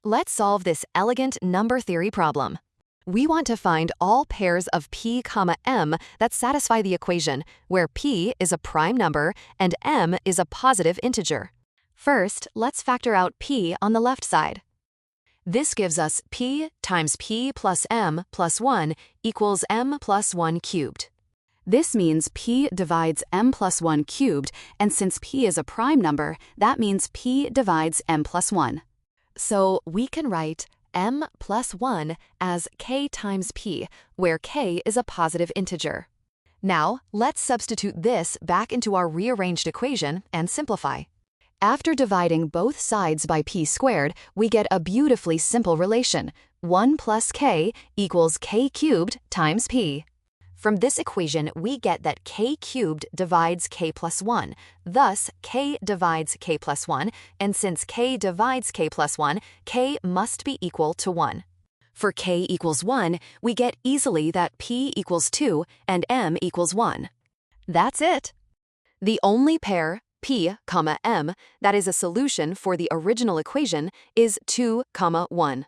Let's solve this elegant number theory problem. We want to find all pairs of p, m that satisfy the equation, where p is a prime number and m is a positive integer. First, let's factor out p on the left side. This gives us p times p plus m plus 1 equals m plus 1 cubed. This means p divides m plus 1 cubed, and since p is a prime number, that means p divides m plus 1. So we can write m plus 1 as k times p, where k is a positive integer. Now, let's substitute this back into our rearranged equation and simplify. After dividing both sides by p squared, we get a beautifully simple relation. 1 plus k equals k cubed times p. From this equation, we get that k cubed divides k plus 1. Thus, k divides k plus 1, and since k divides k plus 1, k must be equal to 1. For k equals 1, we get easily that p equals 2 and m equals 1. That's it. The only pair, p, m, that is a solution for the original equation is 2, 1.